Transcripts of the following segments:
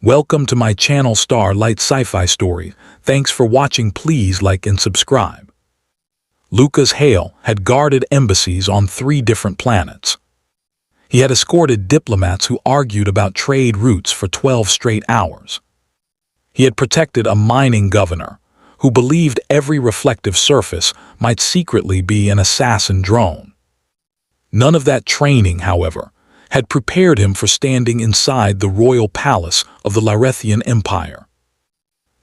Welcome to my channel Starlight Sci-Fi Stories. Thanks for watching. Please like and subscribe. Lucas Hale had guarded embassies on 3 different planets. He had escorted diplomats who argued about trade routes for 12 straight hours. He had protected a mining governor who believed every reflective surface might secretly be an assassin drone. None of that training, however, had prepared him for standing inside the royal palace of the Larethian Empire.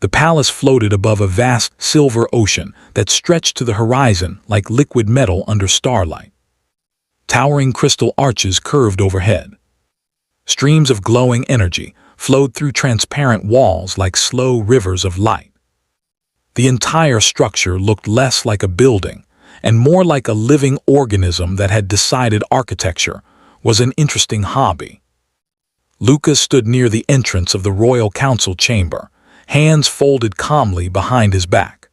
The palace floated above a vast silver ocean that stretched to the horizon like liquid metal under starlight. Towering crystal arches curved overhead. Streams of glowing energy flowed through transparent walls like slow rivers of light. The entire structure looked less like a building and more like a living organism that had decided architecture was an interesting hobby. Lucas stood near the entrance of the royal council chamber, hands folded calmly behind his back.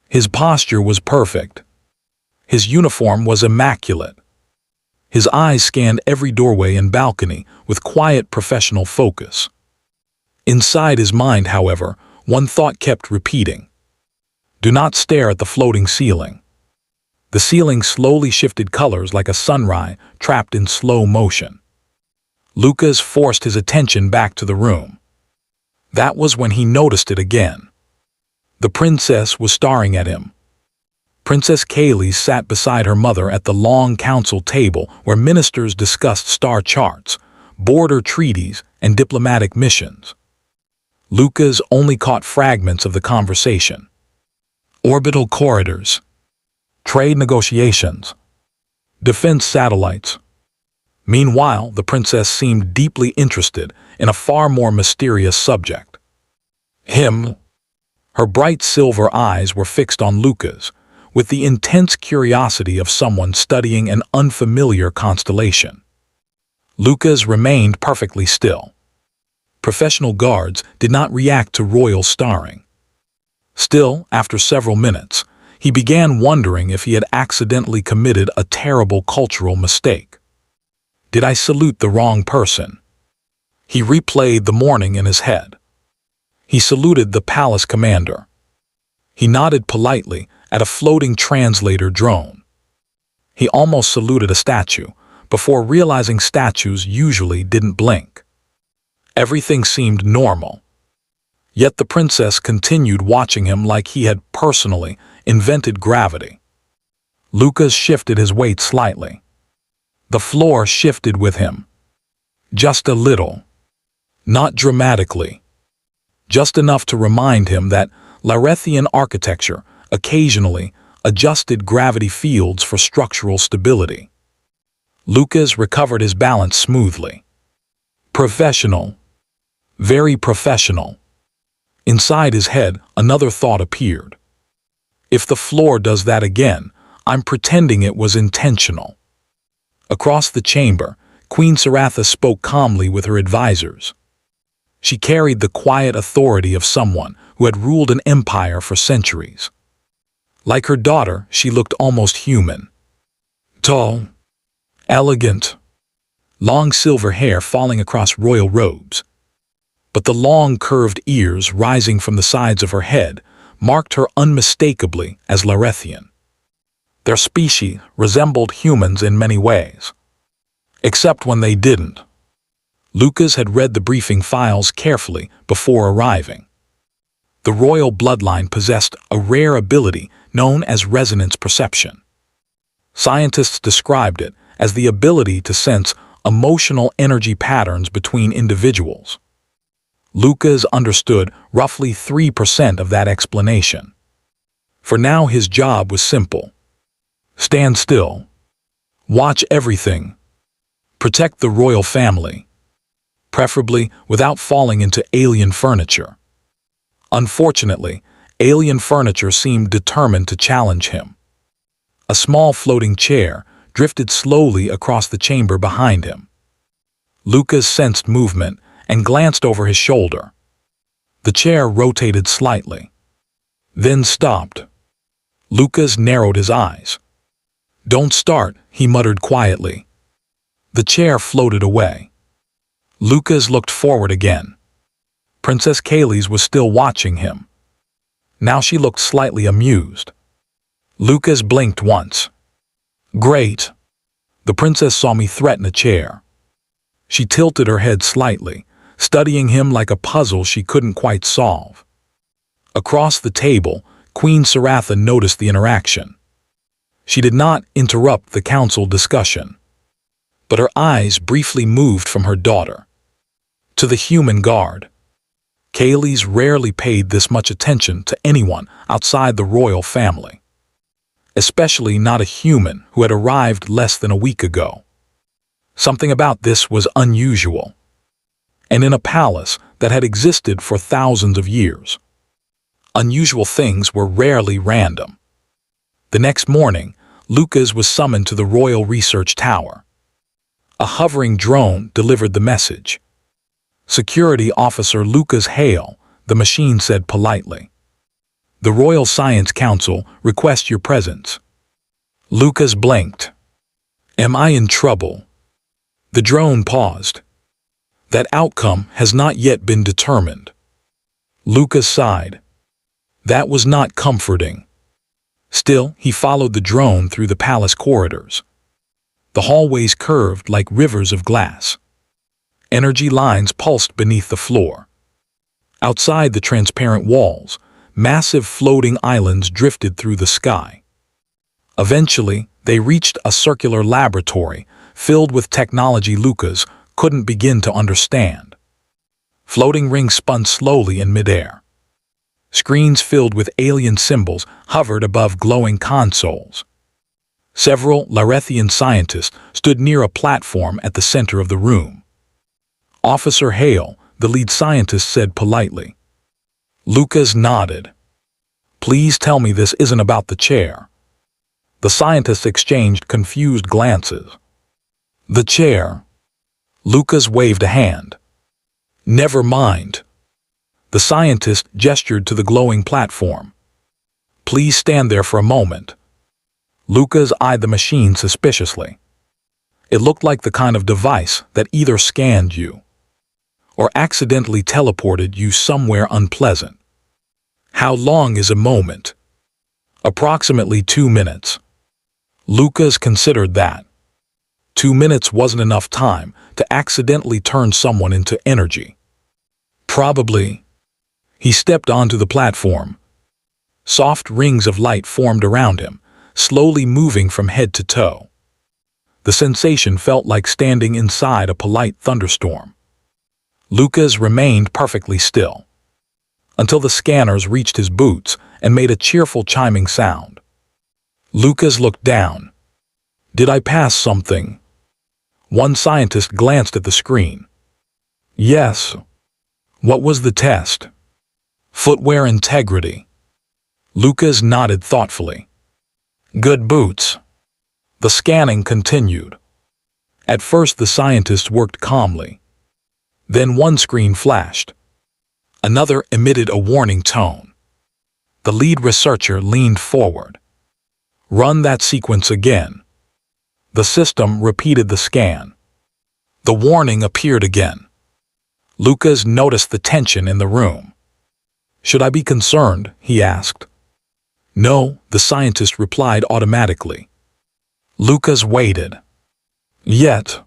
His posture was perfect. His uniform was immaculate. His eyes scanned every doorway and balcony with quiet professional focus. Inside his mind, however, one thought kept repeating. Do not stare at the floating ceiling. The ceiling slowly shifted colors like a sunrise trapped in slow motion. Lucas forced his attention back to the room. That was when he noticed it again. The princess was staring at him. Princess Kaylee sat beside her mother at the long council table where ministers discussed star charts, border treaties, and diplomatic missions. Lucas only caught fragments of the conversation. Orbital corridors, trade negotiations, defense satellites. Meanwhile, the princess seemed deeply interested in a far more mysterious subject. Him. Her bright silver eyes were fixed on Lucas, with the intense curiosity of someone studying an unfamiliar constellation. Lucas remained perfectly still. Professional guards did not react to royal starring. Still, after several minutes, he began wondering if he had accidentally committed a terrible cultural mistake. Did I salute the wrong person? He replayed the morning in his head. He saluted the palace commander. He nodded politely at a floating translator drone. He almost saluted a statue before realizing statues usually didn't blink. Everything seemed normal. Yet the princess continued watching him like he had personally invented gravity. Lucas shifted his weight slightly. The floor shifted with him. Just a little. Not dramatically. Just enough to remind him that Larethian architecture occasionally adjusted gravity fields for structural stability. Lucas recovered his balance smoothly. Professional. Very professional. Inside his head, another thought appeared. If the floor does that again, I'm pretending it was intentional. Across the chamber, Queen Saratha spoke calmly with her advisors. She carried the quiet authority of someone who had ruled an empire for centuries. Like her daughter, she looked almost human. Tall, elegant, long silver hair falling across royal robes. But the long curved ears rising from the sides of her head marked her unmistakably as Larethian. Their species resembled humans in many ways. Except when they didn't. Lucas had read the briefing files carefully before arriving. The royal bloodline possessed a rare ability known as resonance perception. Scientists described it as the ability to sense emotional energy patterns between individuals. Lucas understood roughly 3% of that explanation. For now, his job was simple. Stand still. Watch everything. Protect the royal family. Preferably without falling into alien furniture. Unfortunately, alien furniture seemed determined to challenge him. A small floating chair drifted slowly across the chamber behind him. Lucas sensed movement and glanced over his shoulder. The chair rotated slightly, then stopped. Lucas narrowed his eyes. Don't start, he muttered quietly. The chair floated away. Lucas looked forward again. Princess Kaylee's was still watching him. Now she looked slightly amused. Lucas blinked once. Great. The princess saw me threaten a chair. She tilted her head slightly, studying him like a puzzle she couldn't quite solve. Across the table, Queen Saratha noticed the interaction. She did not interrupt the council discussion, but her eyes briefly moved from her daughter to the human guard. Kaylee's rarely paid this much attention to anyone outside the royal family, especially not a human who had arrived less than a week ago. Something about this was unusual, and in a palace that had existed for thousands of years. Unusual things were rarely random. The next morning, Lucas was summoned to the Royal Research Tower. A hovering drone delivered the message. Security Officer Lucas Hale, the machine said politely. The Royal Science Council requests your presence. Lucas blinked. Am I in trouble? The drone paused. That outcome has not yet been determined. Lucas sighed. That was not comforting. Still, he followed the drone through the palace corridors. The hallways curved like rivers of glass. Energy lines pulsed beneath the floor. Outside the transparent walls, massive floating islands drifted through the sky. Eventually, they reached a circular laboratory filled with technology Lucas couldn't begin to understand. Floating rings spun slowly in midair. Screens filled with alien symbols hovered above glowing consoles. Several Larethian scientists stood near a platform at the center of the room. Officer Hale, the lead scientist, said politely. Lucas nodded. Please tell me this isn't about the chair. The scientists exchanged confused glances. The chair. Lucas waved a hand. Never mind. The scientist gestured to the glowing platform. Please stand there for a moment. Lucas eyed the machine suspiciously. It looked like the kind of device that either scanned you or accidentally teleported you somewhere unpleasant. How long is a moment? Approximately 2 minutes. Lucas considered that. 2 minutes wasn't enough time to accidentally turn someone into energy. Probably. He stepped onto the platform. Soft rings of light formed around him, slowly moving from head to toe. The sensation felt like standing inside a polite thunderstorm. Lucas remained perfectly still, until the scanners reached his boots and made a cheerful chiming sound. Lucas looked down. Did I pass something? One scientist glanced at the screen. Yes. What was the test? Footwear integrity. Lucas nodded thoughtfully. Good boots. The scanning continued. At first the scientists worked calmly. Then one screen flashed. Another emitted a warning tone. The lead researcher leaned forward. Run that sequence again. The system repeated the scan. The warning appeared again. Lucas noticed the tension in the room. Should I be concerned? He asked. No, the scientist replied automatically. Lucas waited. Yet,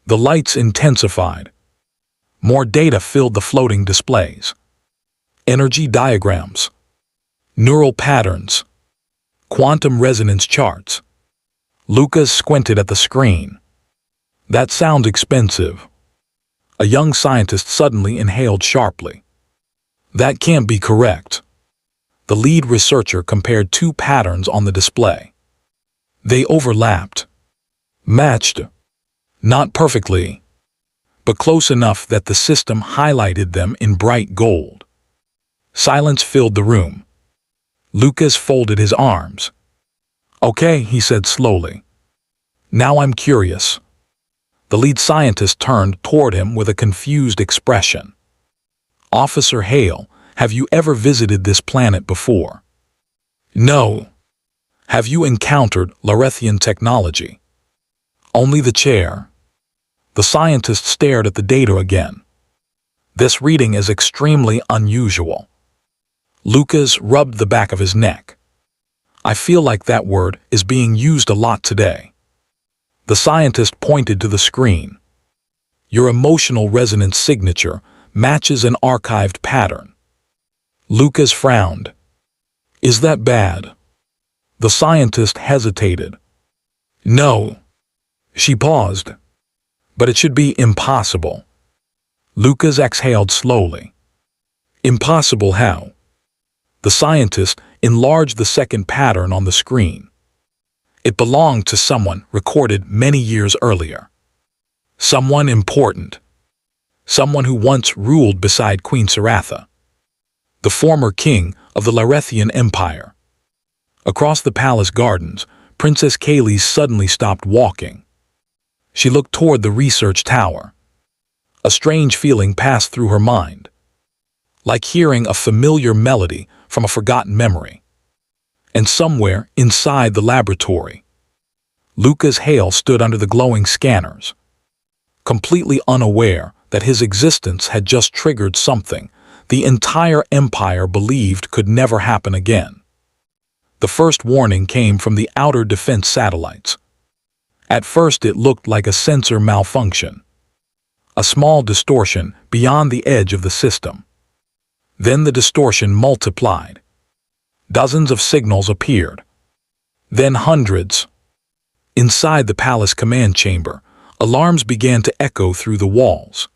the lights intensified. More data filled the floating displays. Energy diagrams, neural patterns, quantum resonance charts. Lucas squinted at the screen. That sounds expensive. A young scientist suddenly inhaled sharply. That can't be correct. The lead researcher compared two patterns on the display. They overlapped. Matched. Not perfectly, but close enough that the system highlighted them in bright gold. Silence filled the room. Lucas folded his arms. Okay, he said slowly. Now I'm curious. The lead scientist turned toward him with a confused expression. Officer Hale, have you ever visited this planet before? No. Have you encountered Larethian technology? Only the chair. The scientist stared at the data again. This reading is extremely unusual. Lucas rubbed the back of his neck. I feel like that word is being used a lot today. The scientist pointed to the screen. Your emotional resonance signature matches an archived pattern. Lucas frowned. Is that bad? The scientist hesitated. No. She paused. But it should be impossible. Lucas exhaled slowly. Impossible how? The scientist enlarged the second pattern on the screen. It belonged to someone recorded many years earlier. Someone important. Someone who once ruled beside Queen Saratha. The former king of the Larethian Empire. Across the palace gardens, Princess Kaylee suddenly stopped walking. She looked toward the research tower. A strange feeling passed through her mind, like hearing a familiar melody from a forgotten memory. And somewhere inside the laboratory, Lucas Hale stood under the glowing scanners, completely unaware that his existence had just triggered something the entire empire believed could never happen again. The first warning came from the outer defense satellites. At first it looked like a sensor malfunction, a small distortion beyond the edge of the system. Then the distortion multiplied. Dozens of signals appeared. Then hundreds. Inside the palace command chamber, alarms began to echo through the walls.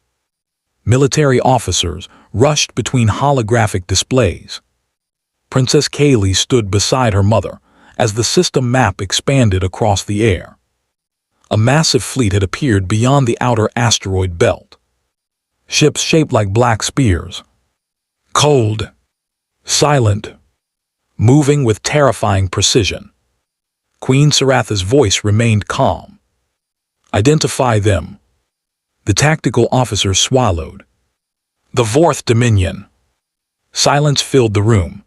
Military officers rushed between holographic displays. Princess Kaylee stood beside her mother as the system map expanded across the air. A massive fleet had appeared beyond the outer asteroid belt. Ships shaped like black spears. Cold. Silent. Moving with terrifying precision. Queen Saratha's voice remained calm. Identify them. The tactical officer swallowed. The Vorth Dominion. Silence filled the room.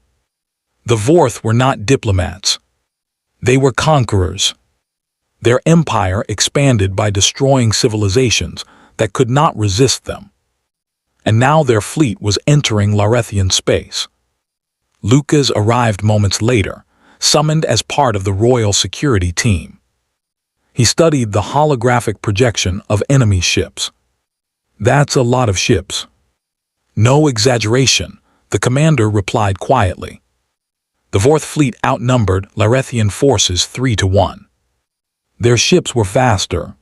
The Vorth were not diplomats. They were conquerors. Their empire expanded by destroying civilizations that could not resist them. And now their fleet was entering Larethian space. Lucas arrived moments later, summoned as part of the royal security team. He studied the holographic projection of enemy ships. That's a lot of ships. No exaggeration, the commander replied quietly. The Vorth fleet outnumbered Larethian forces 3-1. Their ships were faster.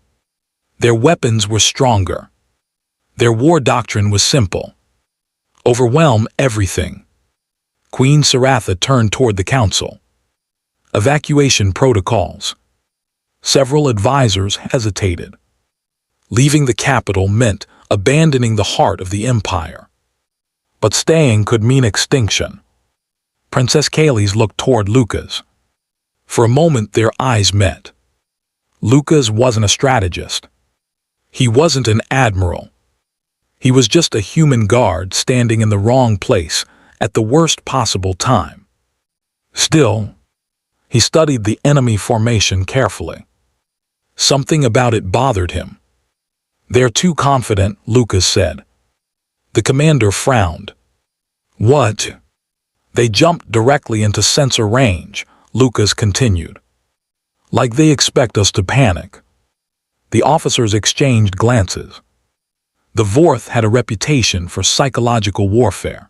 Their weapons were stronger. Their war doctrine was simple. Overwhelm everything. Queen Saratha turned toward the council. Evacuation protocols. Several advisors hesitated. Leaving the capital meant abandoning the heart of the empire. But staying could mean extinction. Princess Kaylee looked toward Lucas. For a moment their eyes met. Lucas wasn't a strategist. He wasn't an admiral. He was just a human guard standing in the wrong place at the worst possible time. Still, he studied the enemy formation carefully. Something about it bothered him. They're too confident, Lucas said. The commander frowned. What? They jumped directly into sensor range, Lucas continued. Like they expect us to panic. The officers exchanged glances. The Vorth had a reputation for psychological warfare.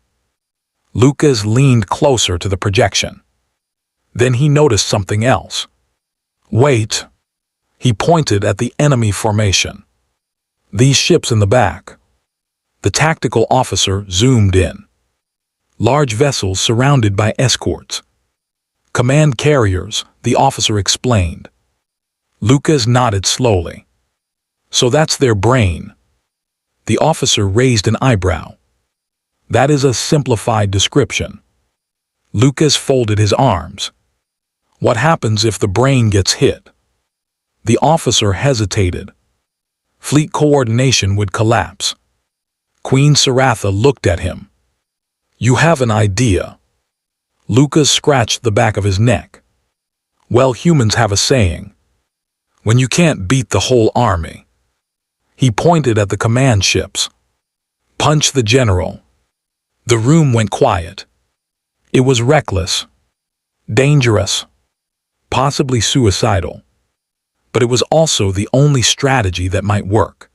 Lucas leaned closer to the projection. Then he noticed something else. Wait. He pointed at the enemy formation. These ships in the back. The tactical officer zoomed in. Large vessels surrounded by escorts. Command carriers, the officer explained. Lucas nodded slowly. So that's their brain. The officer raised an eyebrow. That is a simplified description. Lucas folded his arms. What happens if the brain gets hit? The officer hesitated. Fleet coordination would collapse. Queen Saratha looked at him. You have an idea. Lucas scratched the back of his neck. Well, humans have a saying. When you can't beat the whole army. He pointed at the command ships. Punch the general. The room went quiet. It was reckless, dangerous, possibly suicidal. But it was also the only strategy that might work.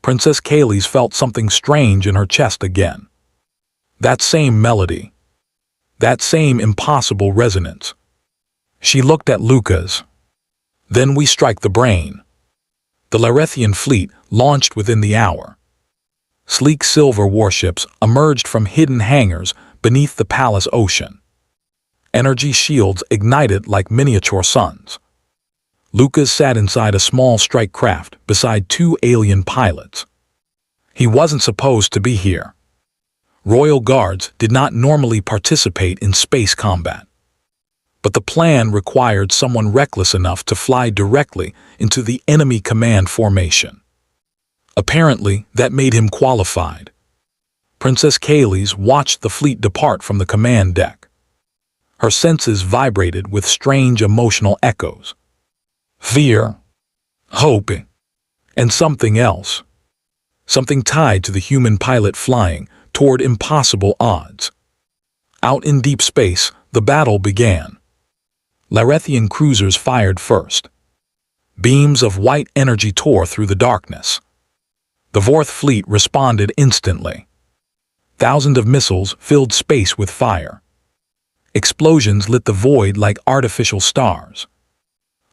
Princess Kayleigh felt something strange in her chest again. That same melody. That same impossible resonance. She looked at Lucas. Then we strike the brain. The Larethian fleet launched within the hour. Sleek silver warships emerged from hidden hangars beneath the palace ocean. Energy shields ignited like miniature suns. Lucas sat inside a small strike craft beside two alien pilots. He wasn't supposed to be here. Royal Guards did not normally participate in space combat. But the plan required someone reckless enough to fly directly into the enemy command formation. Apparently, that made him qualified. Princess Kayleigh watched the fleet depart from the command deck. Her senses vibrated with strange emotional echoes. Fear, hope, and something else. Something tied to the human pilot flying toward impossible odds. Out in deep space, the battle began. Larethian cruisers fired first. Beams of white energy tore through the darkness. The Vorth fleet responded instantly. Thousands of missiles filled space with fire. Explosions lit the void like artificial stars.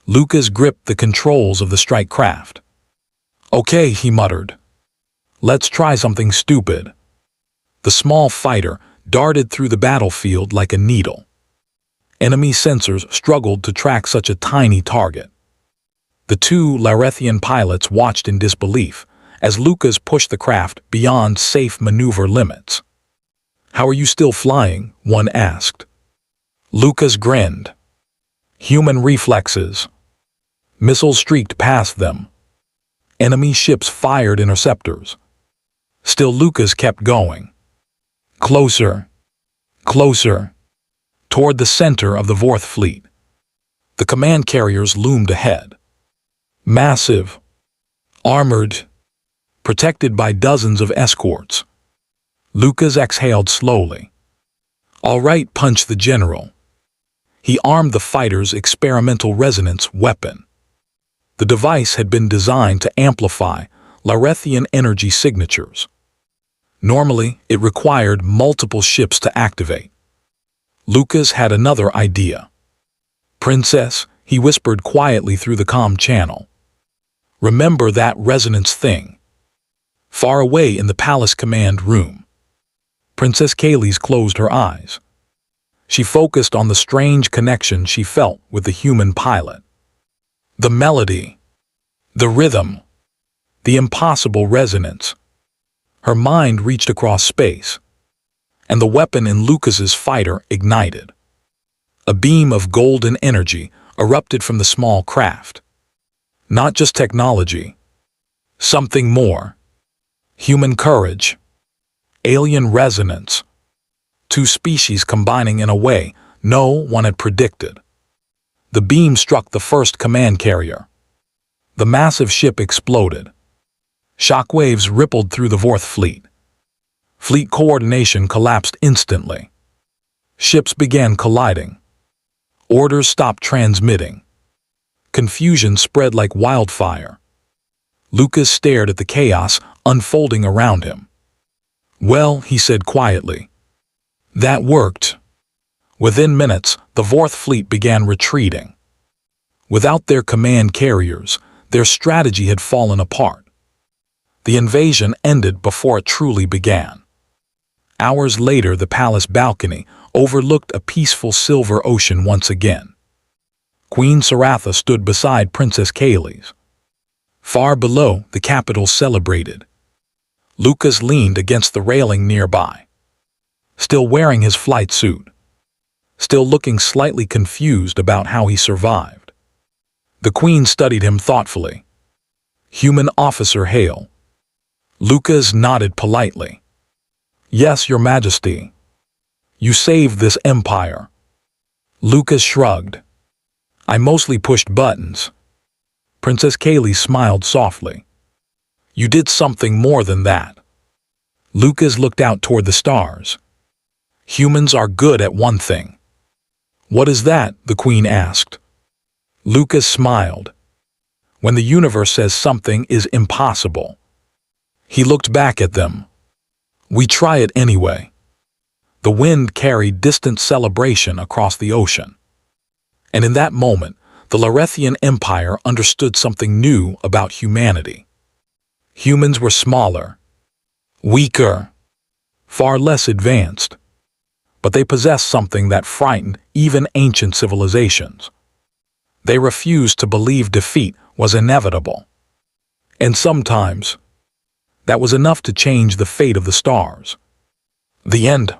Lucas gripped the controls of the strike craft. "Okay," he muttered. "Let's try something stupid." The small fighter darted through the battlefield like a needle. Enemy sensors struggled to track such a tiny target. The two Larethian pilots watched in disbelief as Lucas pushed the craft beyond safe maneuver limits. "How are you still flying?" one asked. Lucas grinned. "Human reflexes." Missiles streaked past them. Enemy ships fired interceptors. Still Lucas kept going. Closer, closer, toward the center of the Vorth fleet. The command carriers loomed ahead. Massive, armored, protected by dozens of escorts. Lucas exhaled slowly. "All right," punched the general. He armed the fighter's experimental resonance weapon. The device had been designed to amplify Larethian energy signatures. Normally, it required multiple ships to activate. Lucas had another idea. "Princess," he whispered quietly through the comm channel. "Remember that resonance thing?" Far away in the palace command room. Princess Kayleigh closed her eyes. She focused on the strange connection she felt with the human pilot. The melody, the rhythm, the impossible resonance. Her mind reached across space, and the weapon in Lucas's fighter ignited. A beam of golden energy erupted from the small craft. Not just technology, something more. Human courage, alien resonance. Two species combining in a way no one had predicted. The beam struck the first command carrier. The massive ship exploded. Shockwaves rippled through the Vorth fleet. Fleet coordination collapsed instantly. Ships began colliding. Orders stopped transmitting. Confusion spread like wildfire. Lucas stared at the chaos unfolding around him. "Well," he said quietly, "that worked." Within minutes, the Vorth fleet began retreating. Without their command carriers, their strategy had fallen apart. The invasion ended before it truly began. Hours later, the palace balcony overlooked a peaceful silver ocean once again. Queen Saratha stood beside Princess Kayleigh. Far below, the capital celebrated. Lucas leaned against the railing nearby, still wearing his flight suit, still looking slightly confused about how he survived. The Queen studied him thoughtfully. "Human officer Hale." Lucas nodded politely. "Yes, Your Majesty." "You saved this empire." Lucas shrugged. "I mostly pushed buttons." Princess Kayleigh smiled softly. "You did something more than that." Lucas looked out toward the stars. Humans are good at one thing. What is that? The Queen asked. Lucas smiled. When the universe says something is impossible. He looked back at them. We try it anyway. The wind carried distant celebration across the ocean. And in that moment, the Larethian Empire understood something new about humanity. Humans were smaller, weaker, far less advanced. But they possessed something that frightened even ancient civilizations. They refused to believe defeat was inevitable. And sometimes, that was enough to change the fate of the stars. The end.